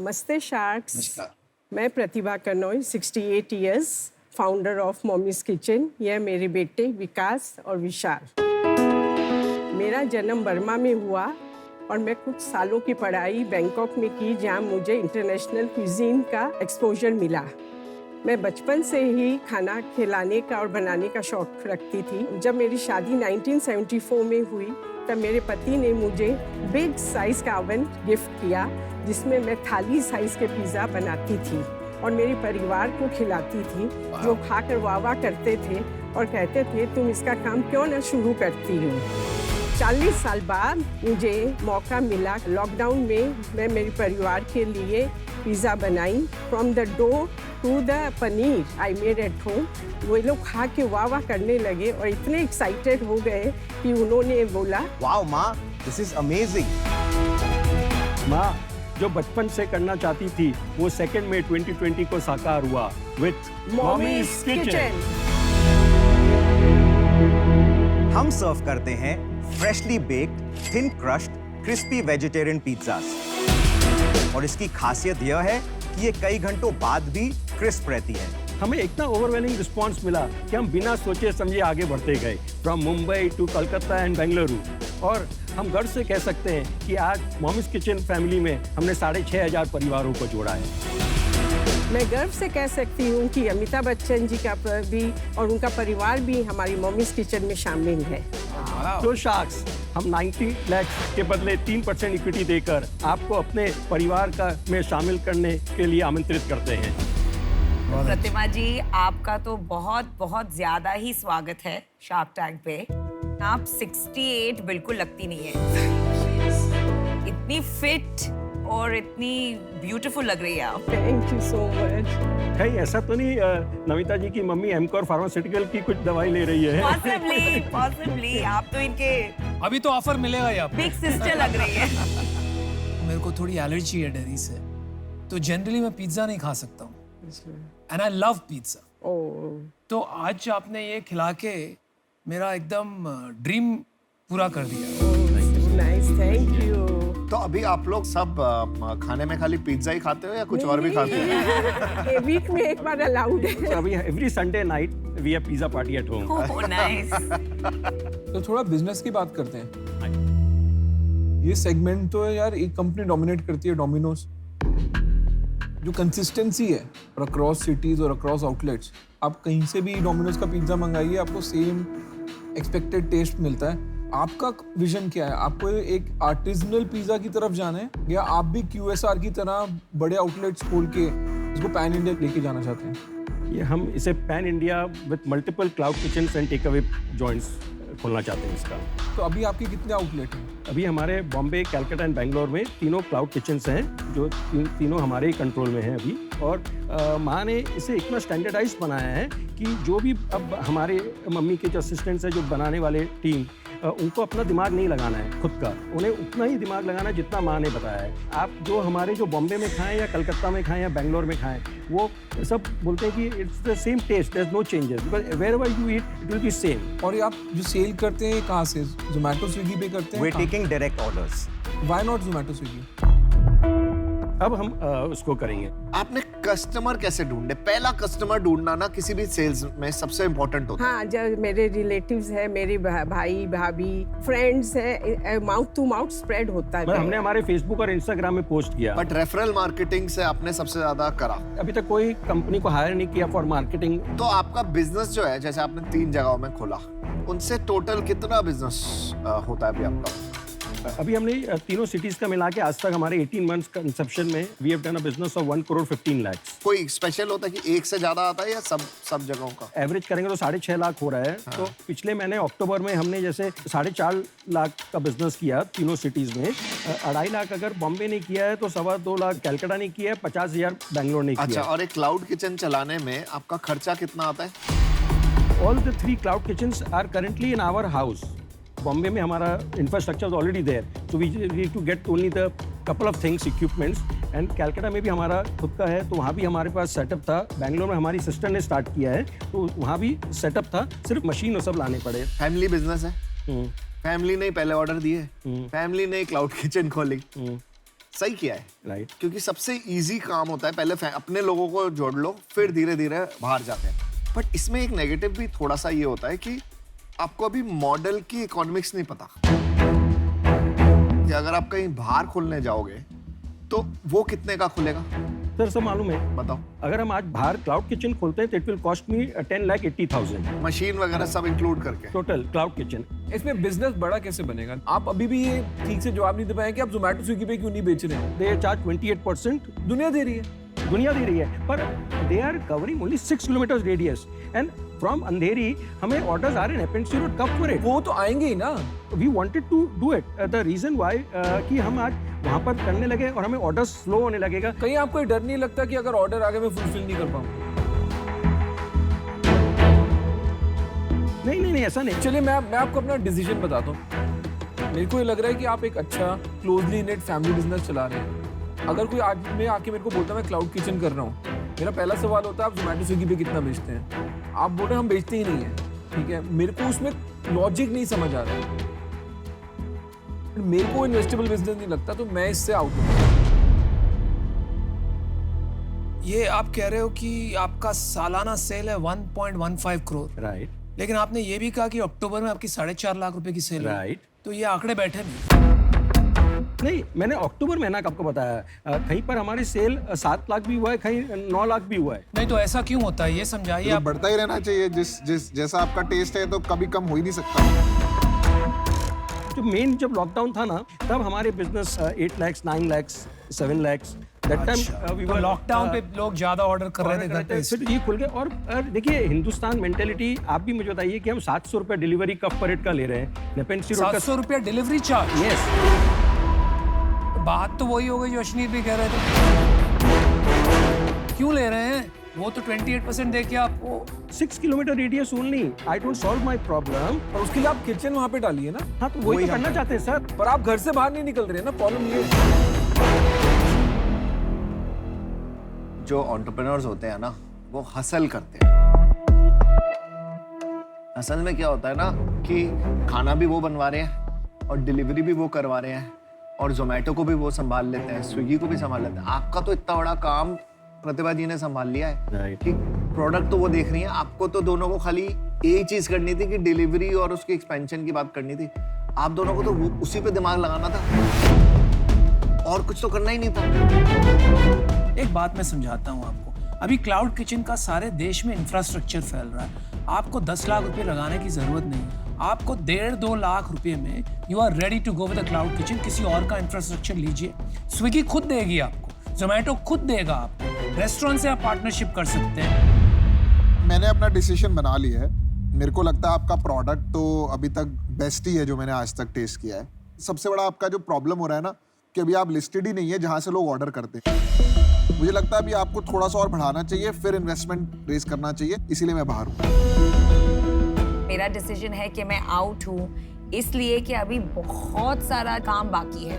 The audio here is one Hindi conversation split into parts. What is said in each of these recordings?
नमस्ते शार्क्स। नमस्कार। मैं Pratibha Kanoi, 68 years, founder of Mommy's Kitchen. यह मेरे बेटे विकास और विशाल। मेरा जन्म बर्मा में हुआ और मैं कुछ सालों की पढ़ाई बैंकॉक में की, जहाँ मुझे इंटरनेशनल क्विजीन का एक्सपोजर मिला। मैं बचपन से ही खाना खिलाने का और बनाने का शौक रखती थी। जब मेरी शादी 1974 में हुई तब मेरे पति ने मुझे बिग साइज का ओवन गिफ्ट किया, जिसमें मैं थाली साइज के पिज़्ज़ा बनाती थी और मेरे परिवार को खिलाती थी, जो खाकर वाह करते थे और कहते थे तुम इसका काम क्यों न शुरू करती हो। 40 साल बाद मुझे मौका मिला। लॉकडाउन में मैं मेरे परिवार के लिए पिज़्ज़ा बनाई। From the dough to the paneer I made at home. वो लोग खा के वाह करने लगे और इतने एक्साइटेड हो गए कि उन्होंने बोला, वाओ माँ, दिस इज अमेजिंग। माँ जो बचपन से करना चाहती थी वो 2 मई 2020 को साकार हुआ विथ मॉमीज किचन। हम सर्व करते हैं freshly baked, thin crushed, crispy vegetarian pizzas. और इसकी खासियत यह है कि ये कई घंटों बाद भी क्रिस्प रहती है। हमें इतना ओवरवेलमिंग रिस्पांस मिला कि हम बिना सोचे समझे आगे बढ़ते गए, from Mumbai to Kolkata and Bengaluru. और हम गर्व से कह सकते हैं कि आज मॉमीज किचन फैमिली में हमने 6,500 परिवारों को जोड़ा है। मैं गर्व से कह सकती हूँ कि अमिताभ बच्चन जी का भी और उनका परिवार भी हमारी मॉमीज किचन में शामिल है। तो शार्क्स, हम 90 लाख के बदले 3% इक्विटी देकर आपको अपने परिवार का में शामिल करने के लिए आमंत्रित करते हैं। प्रतिमा जी, आपका तो बहुत बहुत ज्यादा ही स्वागत है शार्क टैंक पे। आप 68 बिल्कुल लगती नहीं है। इतनी फिट और इतनी ब्यूटीफुल लग रही है आप। Thank you so much. कहीं ऐसा तो नहीं नमिता जी की मम्मी एमकोर फार्मास्यूटिकल की कुछ दवाई ले रही है? पॉसिबली आप तो इनके अभी तो ऑफर मिलेगा ही आपको। बिग सिस्टर लग रही है। मेरे को थोड़ी एलर्जी है डेयरी से, तो जनरली मैं पिज्जा नहीं खा सकता हूँ। And I love pizza. तो आज आपने ये खिला के मेरा एकदम ड्रीम पूरा कर दिया। Nice, thank you. तो अभी आप लोग सब खाने में खाली पिज्जा ही खाते हो या कुछ और भी खाते हो? ये वीक में एक बार अलाउड है। So अभी every Sunday night we have pizza party at home. Oh nice. तो थोड़ा बिजनेस की बात करते हैं। ये सेगमेंट तो यार एक कंपनी डोमिनेट करती है, डोमिनोज। जो कंसिस्टेंसी है और अक्रॉस सिटीज और अक्रॉस आउटलेट्स, आप कहीं से भी डोमिनोज का पिज्जा मंगाइए, आपको सेम एक्सपेक्टेड टेस्ट मिलता है। आपका विजन क्या है? आपको एक आर्टिजनल पिज्जा की तरफ जाना है या आप भी QSR की तरह बड़े आउटलेट्स खोल के इसको पैन इंडिया लेके जाना चाहते हैं? ये हम इसे pan India with multiple cloud kitchens and takeaway joints खोलना चाहते हैं इसका। तो अभी आपके कितने आउटलेट हैं? अभी हमारे बॉम्बे, कलकत्ता एंड बेंगलोर में तीनों क्लाउड किचन्स हैं, जो तीनों हमारे ही कंट्रोल में हैं अभी। और माँ ने इसे इतना स्टैंडर्डाइज बनाया है कि जो भी अब हमारे मम्मी के जो असिस्टेंट्स हैं, जो बनाने वाले टीम, उनको अपना दिमाग नहीं लगाना है खुद का, उन्हें उतना ही दिमाग लगाना है जितना माँ ने बताया है। आप जो हमारे जो बॉम्बे में खाएं या कलकत्ता में खाएं या बेंगलोर में खाएं, वो सब बोलते हैं कि it's the same taste, there is no changes, because wherever you eat it will be same. और ये आप जो सेल करते हैं कहाँ से? जोमेटो, स्विगी पे करते हैं? We are taking direct orders. Why not Zomato, Swiggy? अब हम उसको करेंगे। आपने कस्टमर कैसे ढूंढे? पहला कस्टमर ढूंढना ना किसी भी सेल्स में सबसे इम्पोर्टेंट होता है। हाँ, जब मेरे रिलेटिव्स है, मेरे भाई भाभी, फ्रेंड्स है, माउथ टू माउथ स्प्रेड होता है। हमने हमारे फेसबुक और इंस्टाग्राम में पोस्ट किया। बट रेफरल मार्केटिंग से आपने सबसे ज्यादा करा। अभी तक कोई कंपनी को हायर नहीं किया फॉर मार्केटिंग। तो आपका बिजनेस जो है, जैसे आपने 3 जगहों में खोला, उनसे टोटल कितना बिजनेस होता है अभी आपका? अभी हमने तीनों सिटीज का मिला के आज तक हमारे 18 मंथ्स कंसेप्शन में we have done a business of 1 crore 15 lakh. कोई स्पेशल होता है कि एक से ज्यादा आता है या सब जगहों का एवरेज करेंगे तो 6.5 लाख हो रहा है। हाँ। तो पिछले महीने अक्टूबर में हमने जैसे 4.5 लाख का बिजनेस किया तीनों सिटीज में। 2.5 लाख अगर बॉम्बे ने किया है तो 2.25 लाख कलकत्ता ने किया है, 50,000 बैंगलोर ने किया। अच्छा, और एक क्लाउड किचन चलाने में आपका खर्चा कितना आता है? All the 3 cloud kitchens are currently in our house. Bombay में हमारा infrastructure already there, so we need to get only the couple of things, equipments. And Calcutta में भी हमारा खुद का है, तो वहाँ भी हमारे पास सेटअप था। बैंगलोर में हमारी सिस्टर ने स्टार्ट किया है, तो वहाँ भी सेटअप था, सिर्फ मशीन और सब लाने पड़े। फैमिली बिजनेस है, फैमिली ने पहले ऑर्डर दिए, फैमिली ने क्लाउड किचन खोली, सही किया है, राइट। क्योंकि सबसे इजी काम होता है पहले अपने लोगों को जोड़ लो, फिर धीरे धीरे बाहर जाते हैं। बट इसमें एक नेगेटिव भी थोड़ा सा ये होता है कि आपको अभी मॉडल की इकोनॉमिक्स नहीं पता कि अगर आप कहीं बाहर खोलने जाओगे तो वो कितने का खुलेगा। सर सब मालूम है, बताओ। अगर हम आज बाहर क्लाउड किचन खोलते हैं तो it will cost me 10,80,000 machine वगैरह सब इंक्लूड करके टोटल क्लाउड किचन। इसमें बिजनेस बड़ा कैसे बनेगा? आप अभी भी ये ठीक से जवाब नहीं दे पाए कि आप जोमेटो स्विगी पे क्यों नहीं बेच रहे हैं? दे चार्ज 28%, दुनिया दे रही है। दुनिया दे रही है, पर they are covering only 6 kilometre radius and from Andheri हमें ऑर्डर्स आ रहे हैं पेंट रोड कब फॉर इट। वो तो आएंगे ही ना। We wanted to do it, the reason why कि हम आज वहां पर करने लगे और हमें ऑर्डर स्लो होने लगेगा। कहीं आपको ये डर नहीं लगता कि अगर ऑर्डर आ गए मैं फुलफिल नहीं कर पाऊंगा? नहीं, ऐसा नहीं। चलिए मैं आपको अपना डिसीजन बताता हूँ। मेरे को ये लग रहा है कि आप एक अच्छा क्लोजली नेट फैमिली बिजनेस चला रहे हैं। अगर कोई आज में आके मेरे को बोलता है मैं क्लाउड किचन कर रहा हूँ, मेरा पहला सवाल होता है आप जोमेटो स्विगी पे कितना बेचते हैं? आप बोल रहे हैं हम बेचते ही नहीं है, ठीक है। मेरे को उसमें लॉजिक नहीं समझ आ रहा है, मेरे को इन्वेस्टेबल बिजनेस नहीं लगता, तो मैं इससे आउट हूँ। ये आप कह रहे हो कि आपका सालाना सेल है 1.15 करोड़, राइट, लेकिन आपने ये भी कहा कि अक्टूबर में आपकी 4.5 लाख रुपए की सेल है। राइट। तो ये आंकड़े बैठे नहीं। मैंने अक्टूबर महीना आपको बताया, कहीं पर हमारी सेल 7 लाख भी हुआ है, कहीं 9 लाख भी हुआ है। नहीं तो ऐसा क्यों होता है ये समझाइए तो आप। बढ़ता ही रहना चाहिए, जिस जैसा आपका टेस्ट है तो कभी कम हो ही नहीं सकता। जो मेन जब लॉकडाउन था ना तब हमारे business 8 lakh 9 lakh 7 lakh that time we were lockdown पे लोग ज्यादा ऑर्डर कर रहे थे घर पे। फिर ये खुल गए। और देखिए हिंदुस्तान मेंटेलिटी, आप भी मुझे बताइए कि हम 700 रुपए डिलीवरी कब पर रेट का ले रहे हैं, नेपेंसी रोड का 700 रुपया डिलीवरी चार्ज। यस, बात तो वही हो गई जो अश्नीर भी कह रहे थे। क्यों ले रहे हैं? वो तो 28% दे के आपको 6 kilometre radius only. I don't solve my problem. और उसके लिए आप किचन वहां पे डालिए ना। हाँ तो वही तो करना चाहते हैं सर। पर आप घर से बाहर नहीं निकल रहे हैं ना, प्रॉब्लम ये। जो एंटरप्रेन्योर्स होते हैं ना वो हसल करते हैं। असल में क्या होता है ना कि खाना भी वो बनवा रहे हैं और डिलीवरी भी वो करवा रहे हैं और जोमेटो को भी वो संभाल लेते हैं, स्विगी को भी संभाल लेते हैं। आपका तो इतना बड़ा काम प्रतिभा जी ने संभाल लिया है कि प्रोडक्ट तो वो देख रही हैं, आपको तो दोनों को खाली एक चीज करनी थी कि डिलीवरी और उसकी एक्सपेंशन की बात करनी थी। आप दोनों को तो उसी पे दिमाग लगाना था और कुछ तो करना ही नहीं था। एक बात मैं समझाता हूँ आपको। अभी क्लाउड किचन का सारे देश में इंफ्रास्ट्रक्चर फैल रहा है। आपको 10 लाख रुपए लगाने की जरूरत नहीं है। आपको 1.5-2 लाख रुपए में you are ready to go with the cloud kitchen. किसी और का इंफ्रास्ट्रक्चर लीजिए, स्विगी खुद देगी आपको, जोमेटो खुद देगा आपको, रेस्टोरेंट से आप पार्टनरशिप कर सकते हैं। मैंने अपना डिसीजन बना लिया है। मेरे को लगता है आपका प्रोडक्ट तो अभी तक बेस्ट ही है जो मैंने आज तक टेस्ट किया है। सबसे बड़ा आपका जो प्रॉब्लम हो रहा है ना कि अभी आप लिस्टेड ही नहीं है जहां से लोग ऑर्डर करते हैं। मुझे लगता है अभी आपको थोड़ा सा और बढ़ाना चाहिए, फिर इन्वेस्टमेंट रेज करना चाहिए, इसीलिए मैं बाहर हूँ। मेरा डिसीजन है कि मैं आउट हूँ इसलिए कि अभी बहुत सारा काम बाकी है।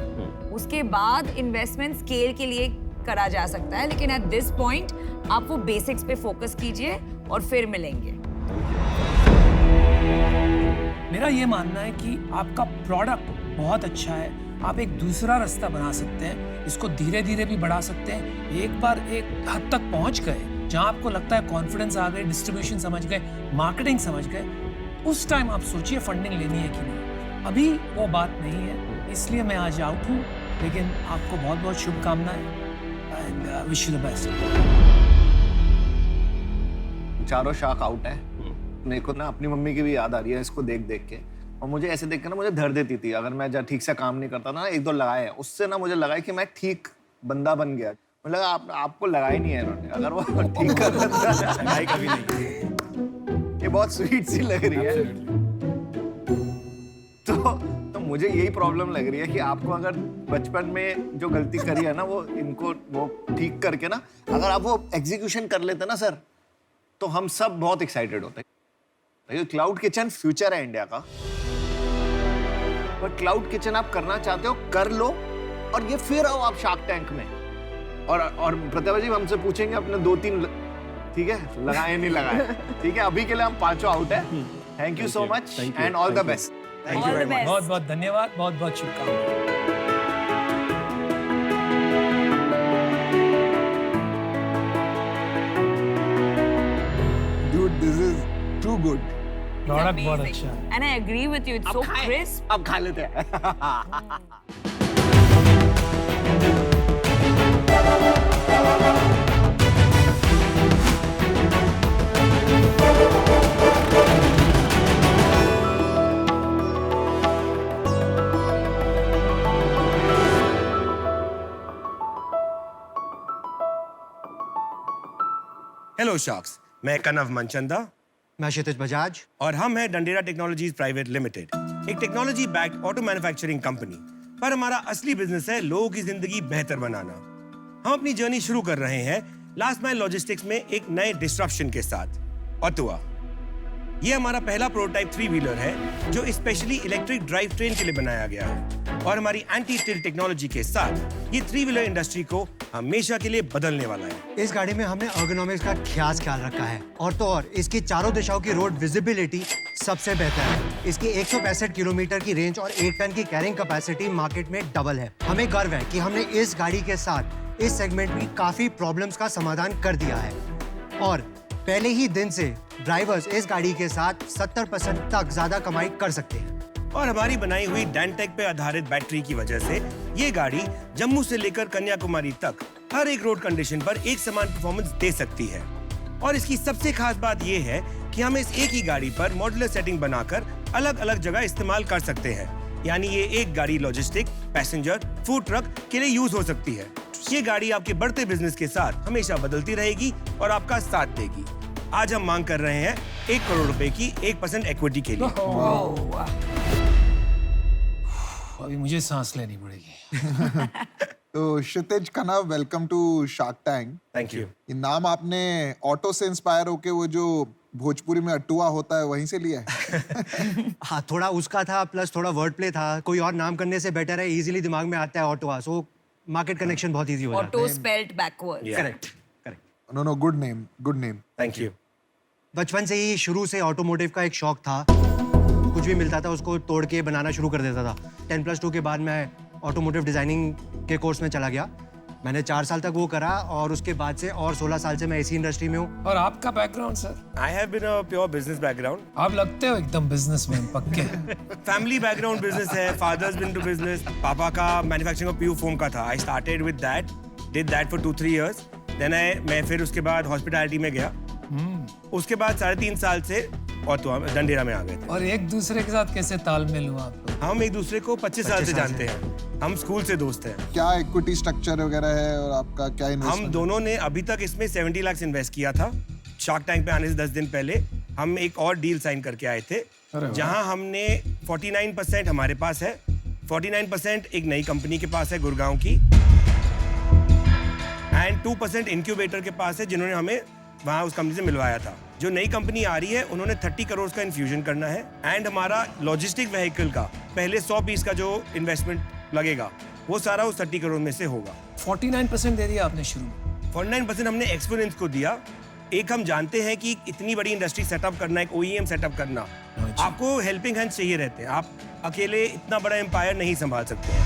उसके बाद इन्वेस्टमेंट स्केल के लिए करा जा सकता है, लेकिन एट दिस पॉइंट आप वो बेसिक्स पे फोकस कीजिए और फिर मिलेंगे। मेरा ये मानना है कि आपका प्रोडक्ट बहुत अच्छा है। आप एक दूसरा रास्ता बना सकते हैं, इसको धीरे धीरे भी बढ़ा सकते हैं। एक बार एक हद तक पहुंच गए जहां आपको लगता है कॉन्फिडेंस आ गए, डिस्ट्रीब्यूशन समझ गए, मार्केटिंग समझ गए, उस टाइम आप सोचिए फंडिंग लेनी है कि नहीं। अभी वो बात नहीं है, इसलिए मैं आज आउट हूँ। लेकिन आपको बहुत बहुत शुभकामनाएं and wish you the best. चारों शाख आउट है। मेरे को ना अपनी मम्मी की भी याद आ रही है इसको देख देख के, और मुझे ऐसे देख के ना मुझे धर देती थी अगर मैं ठीक से काम नहीं करता ना। 1-2 लगाए, उससे ना मुझे लगा कि मैं ठीक बंदा बन गया। मुझे लगा आपको लगा ही नहीं है इन्होंने, अगर वो ठीक कर देता लगाई कभी नहीं। ये बहुत स्वीट सी लग रही है। तो मुझे यही प्रॉब्लम लग रही है कि आपको अगर बचपन में जो गलती करी है ना वो इनको वो ठीक करके ना अगर आप वो एग्जीक्यूशन कर लेते ना सर, तो हम सब बहुत एक्साइटेड होते हैं। क्लाउड किचन फ्यूचर है इंडिया का। पर क्लाउड किचन आप करना चाहते हो कर लो, और ये फिर आओ आप शार्क टैंक में और प्रतिभा जी हमसे पूछेंगे अपने 2-3 ठीक है लगाए नहीं लगाए। ठीक है, अभी के लिए हम 5 आउट है। Thank you so much and all the best. All the best. बहुत बहुत धन्यवाद, बहुत बहुत शुभकामनाएं। गुड। प्रोडक्ट बहुत अच्छा है। And I agree with you. It's so crisp. अब खा लेते हैं। हेलो शार्क्स, मैं कनव मनचंदा मैं क्षितिज बजाज। और हम हैं डंडेरा टेक्नोलॉजीज प्राइवेट लिमिटेड, एक technology backed auto manufacturing company. पर हमारा असली बिजनेस है लोगों की जिंदगी बेहतर बनाना। हम अपनी जर्नी शुरू कर रहे हैं लास्ट माइल लॉजिस्टिक्स में एक नए डिस्ट्रप्शन के साथ, ऑटोवा। ये हमारा पहला प्रोटोटाइप 3 व्हीलर है जो स्पेशली इलेक्ट्रिक ड्राइव ट्रेन के लिए बनाया गया है। और हमारी एंटी टिल्ट टेक्नोलॉजी के साथ ये 3 व्हीलर इंडस्ट्री को हमेशा के लिए बदलने वाला है। इस गाड़ी में हमने ergonomics का खास ख्याल रखा है, और तो और इसकी चारों दिशाओं की रोड विजिबिलिटी सबसे बेहतर है। इसकी 165 किलोमीटर की रेंज और 1 टन की कैरिंग कैपेसिटी मार्केट में डबल है। हमें गर्व है कि हमने इस गाड़ी के साथ इस सेगमेंट में काफी प्रॉब्लम्स का समाधान कर दिया है, और पहले ही दिन से ड्राइवर्स इस गाड़ी के साथ 70% तक ज्यादा कमाई कर सकते हैं। और हमारी बनाई हुई डैनटेक पे आधारित बैटरी की वजह से ये गाड़ी जम्मू से लेकर कन्याकुमारी तक हर एक रोड कंडीशन पर एक समान परफॉर्मेंस दे सकती है। और इसकी सबसे खास बात ये है कि हम इस एक ही गाड़ी पर मॉड्यूलर सेटिंग बनाकर अलग अलग जगह इस्तेमाल कर सकते हैं। यानी ये एक गाड़ी लॉजिस्टिक, पैसेंजर, फूड ट्रक के लिए यूज हो सकती है। ये गाड़ी आपके बढ़ते बिजनेस के साथ हमेशा बदलती रहेगी और आपका साथ देगी। आज हम मांग कर रहे हैं 1 करोड़ रुपए की 1% इक्विटी के लिए। अभी मुझे सांस लेनी पड़ेगी। तो Kshitij Kanav, welcome to shark tank. Thank you. ये नाम आपने ऑटो से इंस्पायर होके वो जो भोजपुरी में अट्टुआ होता है वहीं से लिया है? हाँ, थोड़ा उसका था, प्लस थोड़ा वर्ड प्ले था। कोई और नाम करने से बेटर है, इजीली दिमाग में आता है ऑटोवा, सो मार्केट कनेक्शन बहुत इजी हो जाता है। Auto spelled backwards. Correct. No, good name, good name. Thank you. बचपन से ही शुरू से ऑटोमोटिव का एक शौक था। कुछ भी मिलता था उसको तोड़ के बनाना शुरू कर देता था। 10+2 के बाद मैं ऑटोमोटिव डिजाइनिंग के कोर्स में चला गया। मैंने 4 साल तक वो करा, और उसके बाद से और 16 साल से मैं इसी इंडस्ट्री में हूँ। और आपका background sir? I have been a pure business background. आप लगते हो एकदम बिजनेसमैन पक्के। फैमिली बैकग्राउंड बिजनेस है, फादर्स बिन टू बिजनेस। पापा का मैन्युफैक्चरिंग ऑफ पीयू फोम का था। I started with that, did that for 2-3 years. Then मैं फिर उसके बाद हॉस्पिटैलिटी में गया। उसके बाद 3.5 साल से ऑटो डंडेरा में आ गए थे। और एक दूसरे के साथ कैसे तालमेल हुआ आप लोग? हम एक दूसरे को 25 साल से जानते हैं। हम स्कूल से दोस्त हैं। क्या इक्विटी स्ट्रक्चर वगैरह है, और आपका क्या इन्वेस्टमेंट? हम दोनों ने अभी तक इसमें 70 लाख इन्वेस्ट किया था। शार्क टैंक पे आने से 10 दिन पहले हम एक और डील साइन करके आए थे, जहां हमने 49% हमारे पास है, 49% एक नई कंपनी के पास है गुड़गांव की, एंड 2% इंक्यूबेटर के पास है जिन्होंने हमें वहां उस कंपनी से मिलवाया था। जो नई कंपनी आ रही है उन्होंने 30 करोड़ का इन्फ्यूजन करना है, एंड हमारा लॉजिस्टिक व्हीकल का पहले 100 पीस का जो इन्वेस्टमेंट लगेगा वो सारा उस 30 करोड़ में से होगा। 49% दे दिया आपने शुरू में? 49% हमने एक्सपोनेंस को दिया। एक हम जानते हैं कि इतनी बड़ी इंडस्ट्री सेटअप करना, एक OEM सेटअप करना, आपको हेल्पिंग हैंड्स चाहिए रहते हैं। आप अकेले इतना बड़ा एम्पायर नहीं संभाल सकते हैं।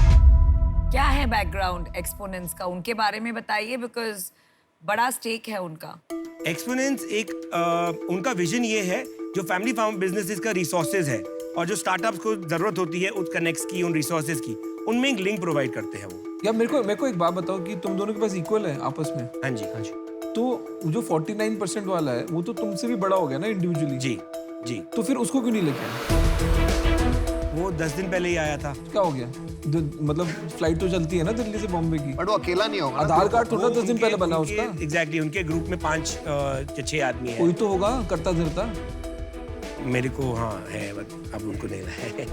क्या है बैकग्राउंड एक्सपोनेंट्स का, उनके बारे में बताइए, बिकॉज बड़ा स्टेक है उनका। एक्सपोनेंट्स एक उनका विजन ये है, जो फैमिली फार्म बिजनेसेस का रिसोर्सेज है और जो स्टार्टअप्स को जरूरत होती है उस कनेक्ट्स की, उन रिसोर्सेज की, उनमें एक लिंक प्रोवाइड करते हैं वो। या मेरे को एक बात बताओ कि तुम दोनों के पास इक्वल है आपस में? हाँ जी, हाँ जी। तो जो 49% वाला है वो तो तुमसे भी बड़ा हो गया ना इंडिविजुअली? जी जी। तो फिर उसको क्यों नहीं लेके आए? वो 10 दिन पहले ही आया था। क्या हो गया? मतलब फ्लाइट तो चलती है ना दिल्ली से बॉम्बे की। बट वो अकेला नहीं होगा। आधार कार्ड थोड़ा 10 दिन पहले बना उनके- उसका। एग्जैक्टली, उनके ग्रुप में 5 या 6 आदमी कोई है। तो होगा करता धरता। मेरे को हाँ है, बट अब उनको नहीं है।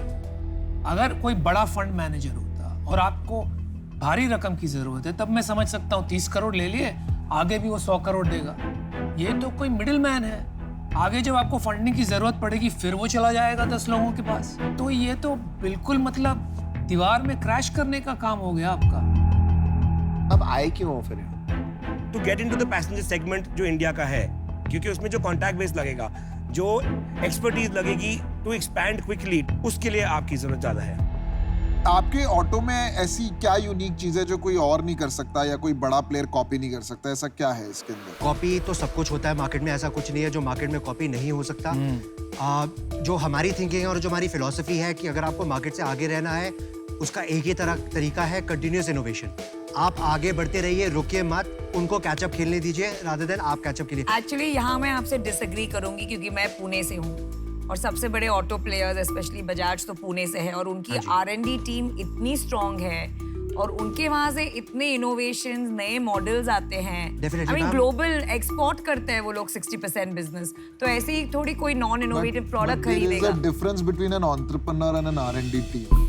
अगर कोई बड़ा फंड मैनेजर होता और आपको भारी रकम की जरूरत है, तब मैं समझ सकता हूँ 30 करोड़ ले लिए, आगे भी वो 100 करोड़ देगा। ये तो कोई मिडिल मैन है, आगे जब आपको फंडिंग की जरूरत पड़ेगी फिर वो चला जाएगा 10 लोगों के पास। तो ये तो बिल्कुल मतलब दीवार में क्रैश करने का काम हो गया आपका। अब आए क्यों हो फिर? To get into the passenger segment जो इंडिया का है, क्योंकि उसमें जो कॉन्टैक्ट बेस लगेगा, जो एक्सपर्टीज लगेगी टू एक्सपैंड क्विकली, उसके लिए आपकी जरूरत ज्यादा है। आपके ऑटो में ऐसी क्या यूनिक चीज है जो कोई और नहीं कर सकता या कोई बड़ा प्लेयर कॉपी नहीं कर सकता? ऐसा क्या है इसके अंदर? कॉपी तो सब कुछ होता है मार्केट में, ऐसा कुछ नहीं है जो मार्केट में कॉपी नहीं हो सकता। जो हमारी थिंकिंग है और जो हमारी फिलॉसफी है कि अगर आपको मार्केट से आगे रहना है, उसका एक ही तरीका है, कंटिन्यूअस इनोवेशन। आप आगे बढ़ते रहिए, रुकिए मत, उनको कैचअप खेलने दीजिए रादर देन आप कैचअप खेलिए। एक्चुअली यहाँ मैं आपसे डिसएग्री करूंगी क्योंकि मैं पुणे से हूँ और सबसे बड़े ऑटो प्लेयर्स स्पेशली बजाज तो पुणे से है और उनकी R&D टीम इतनी स्ट्रांग है और उनके वहाँ से इतने इनोवेशंस, नए मॉडल्स आते हैं। Definitely, I mean ma'am. Global export करते हैं वो लोग 60% बिजनेस, तो ऐसे ही थोड़ी कोई नॉन इनोवेटिव प्रोडक्ट खरीदेगा। Difference between an entrepreneur and an R&D team.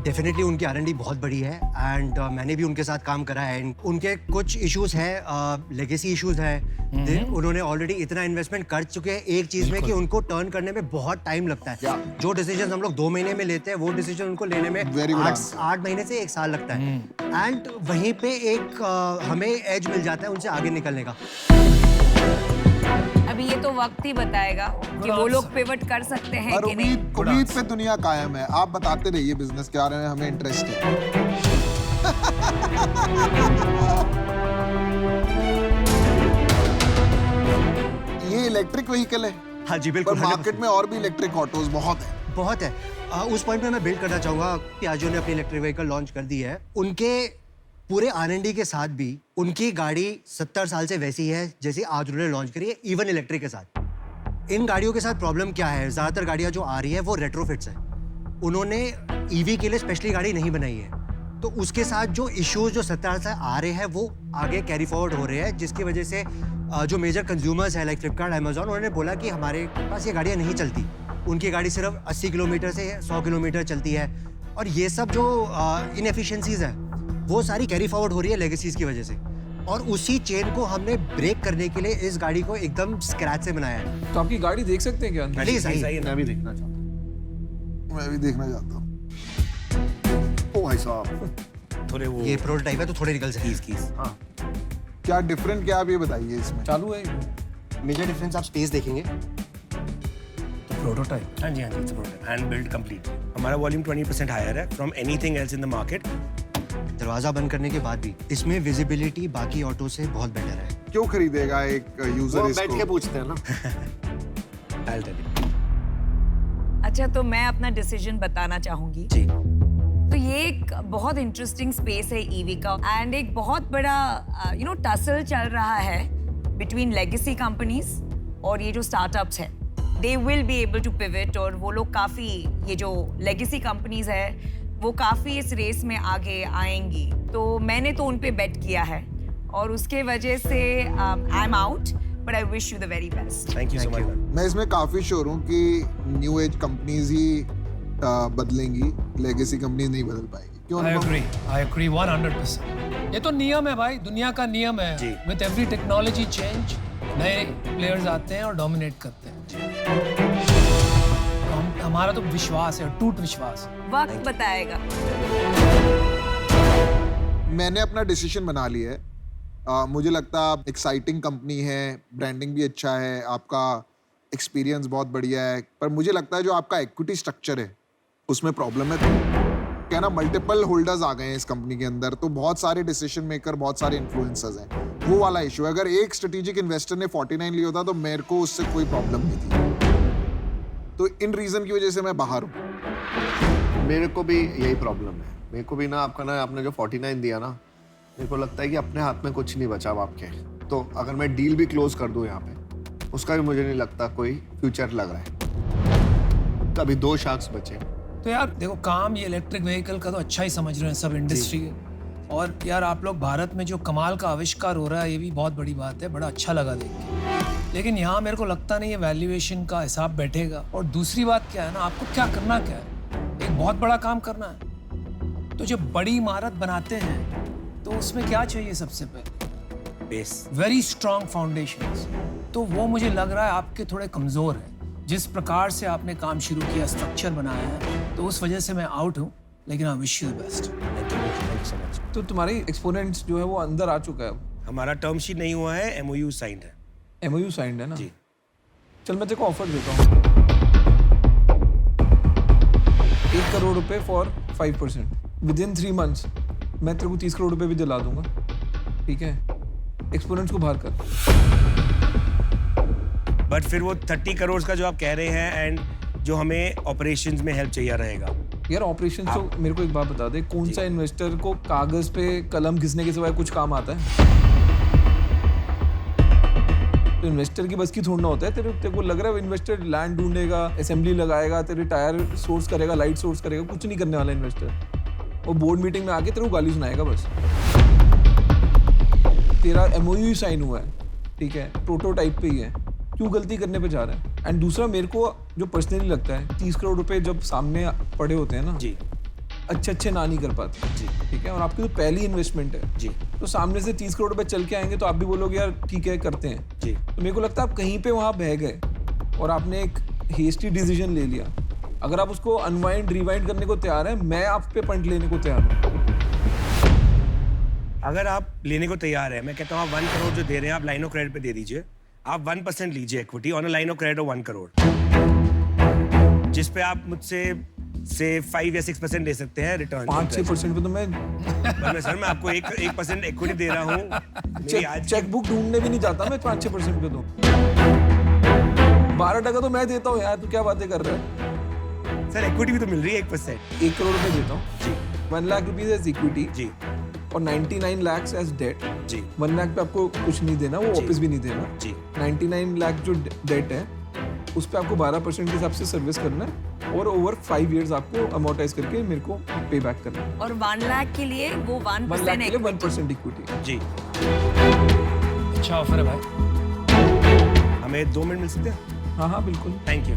Definitely उनकी R&D बहुत बड़ी है एंड मैंने भी उनके साथ काम करा है। उनके कुछ इश्यूज हैं, लेगेसी इश्यूज हैं। उन्होंने ऑलरेडी इतना इन्वेस्टमेंट कर चुके हैं एक चीज में कि उनको टर्न करने में बहुत टाइम लगता है। जो डिसीजन हम लोग 2 महीने में लेते हैं वो डिसीजन उनको लेने में 8 महीने से 1 साल लगता है। एंड वहीं पे एक हमें एज मिल जाता है उनसे आगे निकलने का। अभी ये तो वक्त ही बताएगा कि वो लोग पिवट कर सकते हैं और कि नहीं। उम्मीद पे दुनिया कायम है। आप बताते रहिए बिजनेस के बारे में, हमें इंटरेस्ट है। ये इलेक्ट्रिक व्हीकल है? हाँ जी बिल्कुल। पर मार्केट में और भी इलेक्ट्रिक ऑटोज बहुत है। बहुत है। उस पॉइंट पे मैं बिल्ड करना चाहूंगा। पियाजो ने अपनी इलेक्ट्रिक व्हीकल लॉन्च कर दी है। उनके पूरे R&D के साथ भी उनकी गाड़ी 70 साल से वैसी है जैसी आज उन्होंने लॉन्च करी है, इवन इलेक्ट्रिक के साथ। इन गाड़ियों के साथ प्रॉब्लम क्या है? ज्यादातर गाड़ियां जो आ रही है वो रेट्रोफिट्स है। उन्होंने EV के लिए स्पेशली गाड़ी नहीं बनाई है, तो उसके साथ जो इश्यूज जो 70 साल से आ रहे हैं वो आगे कैरी फॉरवर्ड हो रहे हैं, जिसकी वजह से जो मेजर कंज्यूमर्स है लाइक फ्लिपकार्ट, अमेजॉन, उन्होंने बोला कि हमारे पास ये गाड़ियाँ नहीं चलती। उनकी गाड़ी सिर्फ 80 किलोमीटर से 100 किलोमीटर चलती है और ये सब जो इनएफिशिएंसीज है वो सारी कैरी फॉरवर्ड हो रही है लेगेसीज की वजह से। और उसी चेन को हमने ब्रेक करने के लिए इस गाड़ी को एकदम स्क्रैच से बनाया है। तो आपकी गाड़ी देख सकते हैं क्या अंदर? प्लीज मैं भी देखना चाहता हूँ। मैं भी देखना चाहता हूँ। ओ भाई साहब, थोड़े वो ये प्रोटोटाइप है तो थोड़े निकल जाए। हाँ क्या डिफरेंट क्या आप ये बताइए इसमें? चालू है? मेजर डिफरेंस आप स्पेस देखेंगे। प्रोटोटाइप। हाँ जी हैंड बिल्ड कंप्लीट। हमारा वॉल्यूम 20% हायर है from anything else in the market. दरवाजा बंद करने के बाद भी इसमें विजिबिलिटी बाकी ऑटो से बहुत बेटर है। क्यों खरीदेगा एक यूजर वो इसको? बैठ के पूछते हैं ना। I'll tell you। अच्छा, तो मैं अपना डिसीजन बताना चाहूंगी जी। तो ये एक बहुत इंटरेस्टिंग स्पेस है ईवी का एंड एक बहुत बड़ा टसल चल रहा है बिटवीन लेगेसी कंपनीज और ये जो स्टार्टअप्स है। They will be able to pivot और वो लोग काफ़ी, ये जो लेगेसी कंपनीज है वो काफ़ी इस रेस में आगे आएंगी। तो मैंने तो उन पे बेट किया है और उसके वजह से आई am out, but I wish you the very best. Thank you so much. मैं इसमें काफी श्योर हूँ कि न्यू एज कंपनीज ही बदलेंगी, लेगेसी कंपनीज नहीं बदल पाएगी। क्यों? I agree 100%। ये तो नियम है भाई, दुनिया का नियम है। जी। विद एवरी टेक्नोलॉजी चेंज नए प्लेयर्स आते हैं और डोमिनेट करते हैं। तो हमारा तो विश्वास है, टूट विश्वास। वक्त बताएगा। मैंने अपना डिसीजन बना लिया है। मुझे लगता है आप एक्साइटिंग कंपनी है, ब्रांडिंग भी अच्छा है, आपका एक्सपीरियंस बहुत बढ़िया है, पर मुझे लगता है जो आपका इक्विटी स्ट्रक्चर है उसमें प्रॉब्लम है। क्या ना, मल्टीपल होल्डर्स आ गए हैं इस कंपनी के अंदर, तो बहुत सारे डिसीजन मेकर, बहुत सारे इन्फ्लुएंसर्स हैं, वो वाला इशू है। अगर एक स्ट्रेटेजिक इन्वेस्टर ने 49 लिया होता तो मेरे को उससे कोई प्रॉब्लम नहीं थी। तो इन रीजन की वजह से मैं बाहर हूँ। मेरे को भी यही प्रॉब्लम है। मेरे को भी ना आपने जो 49 दिया ना, मेरे को लगता है कि अपने हाथ में कुछ नहीं बचा अब आपके। तो अगर मैं डील भी क्लोज कर दूं यहाँ पे, उसका भी मुझे नहीं लगता कोई फ्यूचर लग रहा है। तो अभी 2 शार्क्स बचे। तो यार देखो, काम ये इलेक्ट्रिक व्हीकल का तो अच्छा ही समझ रहे हैं सब इंडस्ट्री। और यार आप लोग भारत में जो कमाल का आविष्कार हो रहा है, ये भी बहुत बड़ी बात है, बड़ा अच्छा लगा देख के। लेकिन यहाँ मेरे को लगता नहीं है वैल्यूएशन का हिसाब बैठेगा। और दूसरी बात क्या है ना, आपको क्या करना क्या है, एक बहुत बड़ा काम करना है। तो जब बड़ी इमारत बनाते हैं तो उसमें क्या चाहिए? सबसे पहले बेस, वेरी स्ट्रॉन्ग फाउंडेशंस। तो वो मुझे लग रहा है आपके थोड़े कमज़ोर हैं। जिस प्रकार से आपने काम शुरू किया, स्ट्रक्चर बनाया है, तो उस वजह से मैं आउट हूँ। लेकिन I wish you the best. Thank you so much. तो तुम्हारी एक्सपोनेंट्स जो है वो अंदर आ चुका है। हमारा टर्म शीट नहीं हुआ है, MOU साइंड है। MOU साइंड है ना? जी। चल मैं तेरे को ऑफर देता हूँ। 1 करोड़ रुपए फॉर 5%. Within 3 months मैं तेरे को 30 करोड़ रुपए भी दिला दूंगा, ठीक है? एक्सपोनेंट्स को बाहर कर. बट फिर वो 30 करोड़ का जो आप कह रहे हैं एंड जो हमें ऑपरेशंस में हेल्प चाहिए रहेगा. यार ऑपरेशन तो मेरे को एक बात बता दे, कौन सा इन्वेस्टर को कागज पे कलम घिसने के सिवाय कुछ काम आता है? तो इन्वेस्टर की बस की थोड़ा ना होता है. तेरे को लग रहा है इन्वेस्टर लैंड ढूंढेगा, असेंबली लगाएगा, तेरे टायर सोर्स करेगा, लाइट सोर्स करेगा, कुछ नहीं करने वाला इन्वेस्टर. वो बोर्ड मीटिंग में आके तेरे को गाली सुनाएगा बस. तेरा MOU साइन हुआ है, ठीक है, प्रोटोटाइप पे ही है, क्यों गलती करने पे जा रहा है? एंड दूसरा मेरे को जो पर्सनली लगता है 30 करोड़ रुपए जब सामने पड़े होते हैं ना जी, अच्छे ना नहीं कर पाते जी, ठीक है, और आपकी तो पहली इन्वेस्टमेंट है जी, तो सामने से 30 करोड़ रुपए चल के आएंगे तो आप भी बोलोगे यार ठीक है करते हैं जी. तो मेरे को लगता है आप कहीं पे वहां बह गए और आपने एक हेस्टी डिसीजन ले लिया. अगर आप उसको अनवाइंड रिवाइंड करने को तैयार है, मैं आप पे पंट लेने को तैयार हूँ. अगर आप लेने को तैयार है, मैं कहता हूँ आप 1 करोड़ जो दे रहे हैं आप लाइन ऑफ क्रेडिट पे दे दीजिए. आप 1% लीजिए equity on a line of credit of 1 crore, जिस पे आप मुझसे से 5 या 6% ले सकते हैं रिटर्न. 5-6% पे तो मैं सर मैं आपको 1% इक्विटी दे रहा हूँ. चेकबुक ढूंढने भी नहीं जाता मैं 5-6% पे. तो 12% तो मैं देता हूँ यार, तू क्या बातें कर रहा है? सर इक्विटी भी तो मिल रही है 1%. 1 करोड़ रुपए देता हूँ जी, 1 लाख रुपीज एज इक्विटी जी, और 99 लाख एज डेट जी. 1 लाख पे आपको कुछ नहीं देना, वो वापस भी नहीं देना जी. 99 लाख जो डेट है उस पे आपको 12% के हिसाब से सर्विस करना है और ओवर 5 इयर्स आपको अमोर्टाइज करके मेरे को पे बैक करना है. और 1 लाख के लिए वो 1 लाख के लिए 1% इक्विटी जी. अच्छा ऑफर है भाई. हमें 2 मिनट मिल सकते हैं? हाँ बिल्कुल. Thank you.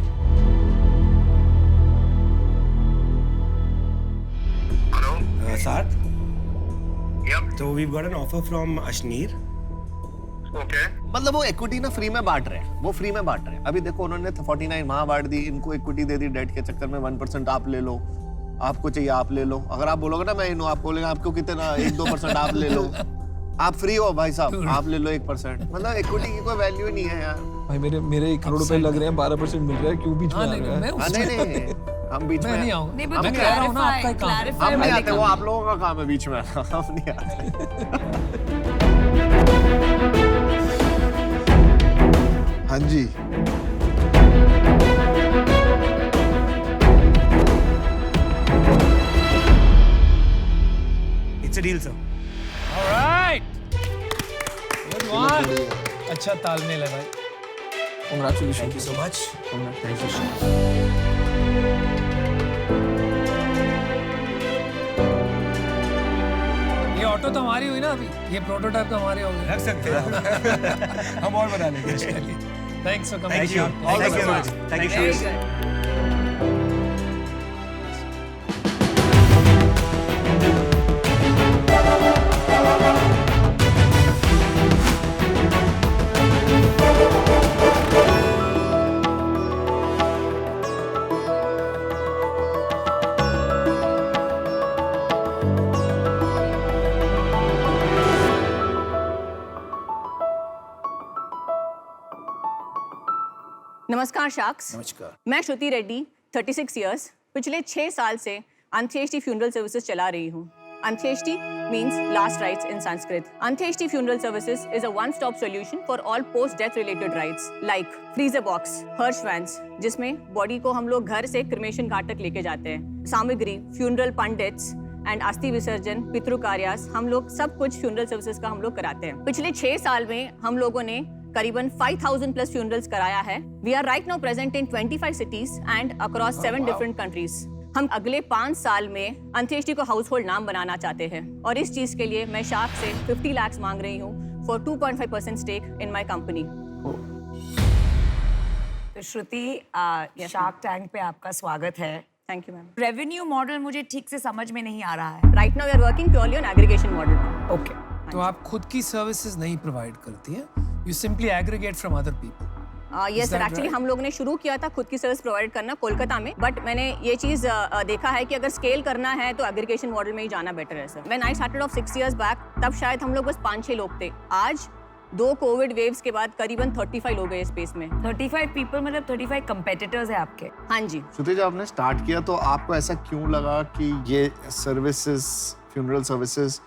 Sat? Yep. So we've got an offer from Ashneer. Okay. मतलब वो इक्विटी ना फ्री में बांट रहे हैं, वो फ्री में बांट रहे हैं. अभी देखो उन्होंने 49 वहां बांट दी, इनको इक्विटी दे दी डेट के चक्कर में. 1% आप ले लो, आपको चाहिए आप ले लो. अगर आप बोलोगे ना मैं इन आप बोलेंगे आपको कितना 1-2% आप ले लो. आप फ्री हो भाई साहब, आप ले लो 1%. मतलब इक्विटी की कोई वैल्यू नहीं है यार. भाई मेरे 1 करोड़ रुपए लग रहे हैं, 12% मिल रहा है, क्यों बीच में आ रहा है? नहीं हम बीच में नहीं आऊंगा. नहीं, मैं कह रहा हूँ ना आपका ही काम है. हम नहीं आते, वो आप लोगों का काम है बीच में. हम नहीं आते. हाँ जी. It's a deal, sir. Alright. Good one. अच्छा तालमेल है भाई. Congratulations. Thank you so much. Congratulations. ये ऑटो तो हमारी हुई ना अभी, ये प्रोटोटाइप तो हमारे हो गए. रख सकते हैं. हम और बना लेंगे. Thanks for coming. Thank you. All the Thank you so much. best. Thank you. Very good. नमस्कार शार्क्स. नमस्कार. मैं श्रुति रेड्डी, 36 इयर्स, पिछले 6 साल से अंत्येष्टि फ्यूनरल सर्विसेज चला रही हूँ. अंत्येष्टि means last rites in Sanskrit. Antyeshti Funeral Services is a one-stop solution for all post-death related rites like freezer box, Hirsch vans, जिसमें बॉडी को हम लोग घर से क्रिमेशन घाट तक लेके जाते हैं. सामग्री, फ्यूनरल पंडित्स एंड अस्थि विसर्जन, पितृ कार्यास, हम लोग सब कुछ फ्यूनरल सर्विसेज का हम लोग कराते हैं. पिछले 6 साल में हम लोगों ने करीबन 5,000 प्लस फ्यूनरल्स कराया है. We are right now present in 25 cities and across 7 different countries. हम अगले 5 साल में अंत्येष्टि को हाउस होल्ड नाम बनाना चाहते हैं और इस चीज के लिए मैं शार्क से 50 लाख मांग रही हूँ for 2.5% stake in my company. तो श्रुति, शार्क टैंक पे आपका स्वागत है. Thank you ma'am. Revenue model मुझे ठीक से समझ में नहीं आ रहा है. Right now we are working purely on aggregation model. Okay. तो आप खुद की सर्विसेज नहीं प्रोवाइड करती हैं, you simply aggregate from other people. Yes sir, actually हम लोगों ने शुरू किया था खुद की सर्विस प्रोवाइड करना कोलकाता में, बट मैंने ये चीज़ देखा है कि अगर स्केल करना है तो एग्रीगेशन मॉडल में ही जाना बेटर है sir. When I started off 6 years back, तब शायद हम लोग बस 5-6 लोग थे. आज 2 कोविड वेव्स के बाद करीबन 35 लोग हैं इस स्पेस में। 35 पीपल मतलब 35 कंपेटिटर्स है आपके? हाँ जी। श्रुति, जब आपने स्टार्ट किया तो आपको ऐसा क्यों लगा कि ये सर्विसेज, फ्यूनरल सर्विसेज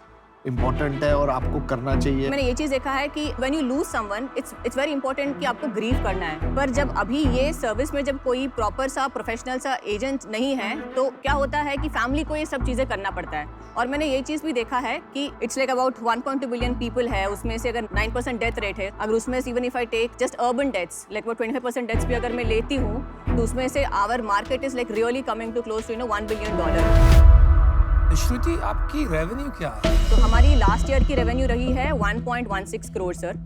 इम्पोर्टेंट है और आपको करना चाहिए? मैंने ये चीज देखा है कि when you lose someone it's very important कि आपको ग्रीव करना है, पर जब अभी ये सर्विस में जब कोई प्रॉपर सा प्रोफेशनल सा एजेंट नहीं है तो क्या होता है कि फैमिली को ये सब चीजें करना पड़ता है। और मैंने ये चीज भी देखा है कि it's like about 1.2 billion people है, उसमें से अगर 9% डेथ रेट है, अगर उसमें से even if I take just urban deaths like about 25% deaths भी अगर मैं लेती हूँ तो उसमें से our market is like really coming to close to $1 billion. Shruti, आपकी रेवेन्यू क्या है? तो हमारी लास्ट ईयर की रेवेन्यू रही है 1.16 करोड़ सर।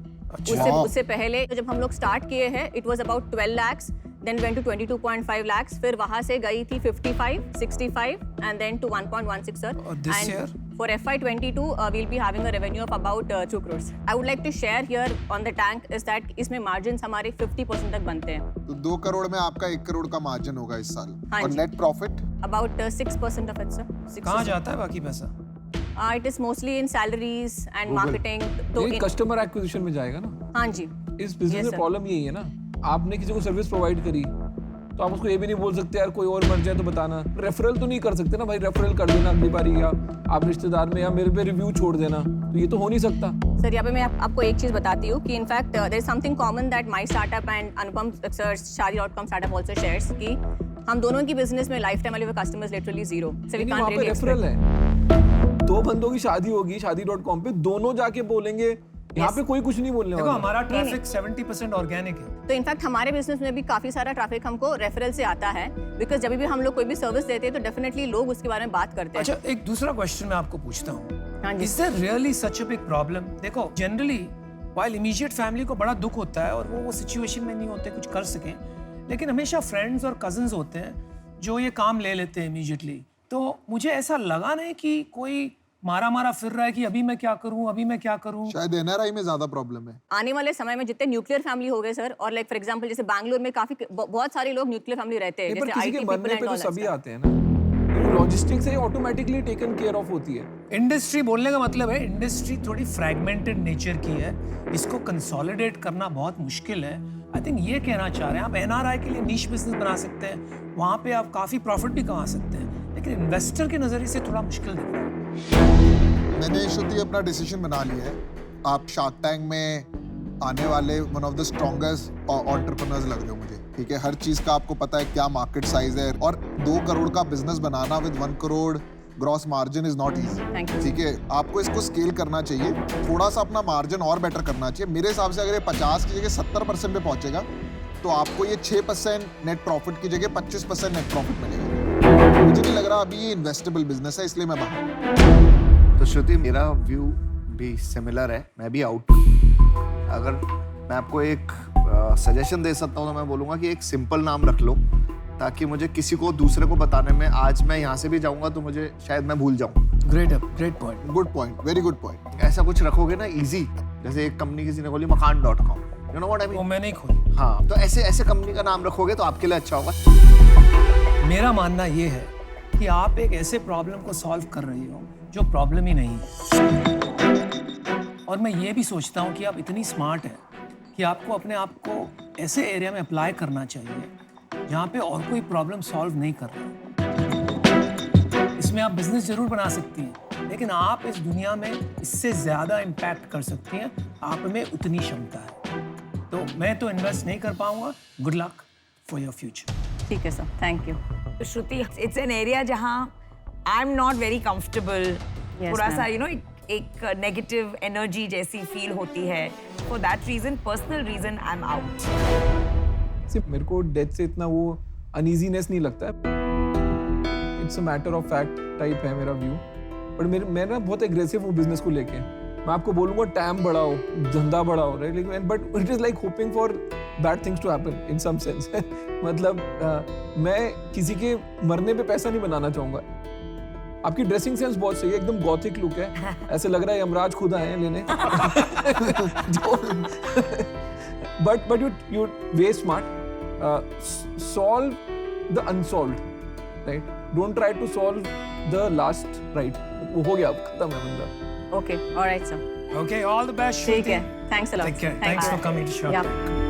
उससे पहले जब हम लोग स्टार्ट किए हैं it was about 12 lakhs, then went to 22.5 lakhs, फिर वहां से गई थी 55, 65 एंड देन टू 1.16 सर। और this year? For FY22 we'll be having a revenue of about 2 crores. I would like to share here on the tank is that इसमें margins हमारे 50% तक बनते हैं। तो 2 करोड़ में आपका 1 करोड़ का मार्जिन होगा इस साल। हाँ और जी। Net profit? About 6% of it sir। कहाँ जाता है बाकी पैसा? It is mostly in salaries and marketing। तो ये कस्टमर एक्विजिशन में जाएगा ना? हाँ जी। इस बिजनेस में प्रॉब्लम यही है ना, आपने किसी को सर्विस प्रोवाइड करी तो आप उसको ये भी नहीं बोल सकते यार कोई और मर जाए तो बताना। रेफरल तो नहीं कर सकते ना भाई, रेफरल कर देना अगली बारी, या आप रिश्तेदार में या मेरे पे रिव्यू छोड़ देना, तो ये तो हो नहीं सकता। सर यहाँ पे मैं आपको एक चीज बताती हूँ कि in fact there is something common that my startup and Anupam sir Shaadi.com startup also shares कि हम दोनों की बिजनेस में लाइफ टाइम वाले customers literally zero. So we can't really referral है, 2 बंदों की शादी होगी Shaadi.com पे, दोनों जाके बोलेंगे, यहाँ पे कोई कुछ नहीं बोलने देखो वाला। हमारा ट्रैफिक 70% ऑर्गेनिक है। तो इनफैक्ट हमारे बिजनेस में भी काफी सारा ट्रैफिक हमको रेफरल से आता है, बिकॉज जब भी हम लोग कोई भी सर्विस देते हैं तो डेफिनेटली लोग उसके बारे में बात करते हैं। अच्छा, एक दूसरा क्वेश्चन मैं आपको पूछता हूँ, हाँ जी। Is there really such a big problem? देखो जनरली व्हाइल इमीडिएट फैमिली को बड़ा दुख होता है और वो सिचुएशन में नहीं होते कुछ कर सकें, लेकिन हमेशा फ्रेंड्स और कजन्स होते हैं जो ये काम ले लेते हैं इमीडिएटली। तो मुझे ऐसा लगा नहीं कि कोई मारा फिर रहा है कि अभी मैं क्या करूं। शायद एनआरआई में ज्यादा प्रॉब्लम है। आने वाले समय में जितने न्यूक्लियर फैमिली हो गए सर, और लाइक फॉर एग्जांपल जैसे बैंगलोर में काफी बहुत सारे लोग न्यूक्लियर फैमिली रहते हैं, जैसे आईटी पीपल एंड ऑल सभी आते हैं ना, लॉजिस्टिक्स से ऑटोमेटिकली टेकन केयर ऑफ होती है। इंडस्ट्री बोलने का मतलब है इंडस्ट्री थोड़ी फ्रैगमेंटेड नेचर की है, इसको कंसोलिडेट करना बहुत मुश्किल है। आई थिंक ये कहना चाह रहे हैं आप एनआरआई के लिए नीश बिजनेस बना सकते हैं, वहाँ पे आप काफी प्रॉफिट भी कमा सकते हैं, लेकिन इन्वेस्टर के नजरिए से थोड़ा मुश्किल दिख रहा है। मैंने श्रुति अपना डिसीजन बना लिया है, आप शार्क टैंक में आने वाले one of the strongest entrepreneurs लग रहे हो मुझे, ठीक है। हर चीज का आपको पता है क्या मार्केट साइज है, और 2 करोड़ का business banana with 1 crore gross margin is not easy, ठीक है। आपको इसको स्केल करना चाहिए, थोड़ा सा अपना मार्जिन और बेटर करना चाहिए। मेरे हिसाब से अगर ये 50 की जगह 70% पे पहुंचेगा तो आपको ये 6% नेट प्रॉफिट की जगह 25% नेट प्रॉफिट मिलेगा। मुझे नहीं लग रहा अभी ये इन्वेस्टेबल बिजनेस है, इसलिए मैं बाहर। तो श्रुति, मेरा व्यू भी सिमिलर है, मैं भी आउट। अगर मैं आपको एक सजेशन दे सकता हूँ तो मैं बोलूँगा कि एक सिंपल नाम रख लो, ताकि मुझे किसी को दूसरे को बताने में, आज मैं यहाँ से भी जाऊँगा तो मुझे शायद मैं भूल जाऊँ। Great point, good point, very good point. ऐसा कुछ रखोगे ना इजी, जैसे एक कंपनी किसी ने खोली मकान.com, you know what I mean? वो मैंने ही खोली। हाँ, तो ऐसे कंपनी का नाम रखोगे तो आपके लिए अच्छा होगा। मेरा मानना ये है कि आप एक ऐसे प्रॉब्लम को सॉल्व कर रही हो जो प्रॉब्लम ही नहीं है, और मैं ये भी सोचता हूँ कि आप इतनी स्मार्ट हैं कि आपको अपने आप को ऐसे एरिया में अप्लाई करना चाहिए जहाँ पे और कोई प्रॉब्लम सॉल्व नहीं कर रहा। इसमें आप बिजनेस जरूर बना सकती हैं, लेकिन आप इस दुनिया में इससे ज़्यादा इम्पैक्ट कर सकती हैं, आप में उतनी क्षमता है। तो मैं तो इन्वेस्ट नहीं कर पाऊंगा। Good luck for your future. ठीक है sir, thank you. Shruti, it's an area जहाँ I am not very comfortable, थोड़ा सा यू नो एक नेगेटिव एनर्जी जैसी फील होती है। For that reason, personal reason, I am out. सिर्फ मेरे को डेथ से इतना वो अनईजीनेस नहीं लगता है, it's a matter of fact type है मेरा व्यू। बट मैं ना बहुत एग्रेसिव हूँ बिजनेस को लेके। मैं आपको बोलूँगा टैम बढ़ाओ, धंधा बढ़ाओ, राइट, लेकिन but it is like hoping for bad things to happen in some sense. मतलब मैं किसी के मरने पे पैसा नहीं बनाना चाहूँगा। आपकी ड्रेसिंग सेंस बहुत सही है, एकदम गॉथिक लुक है, ऐसे लग रहा है यमराज खुद आए हैं लेने। But you way smart. Solve the unsolved, right? Don't try to solve the last, right? वो हो गया, अब खत्म है बंदा। Okay, all right, sir. Okay, all the best. Take Shruti. care. Thanks a lot. Take care. Thank Thanks you. for coming to shop. Yeah.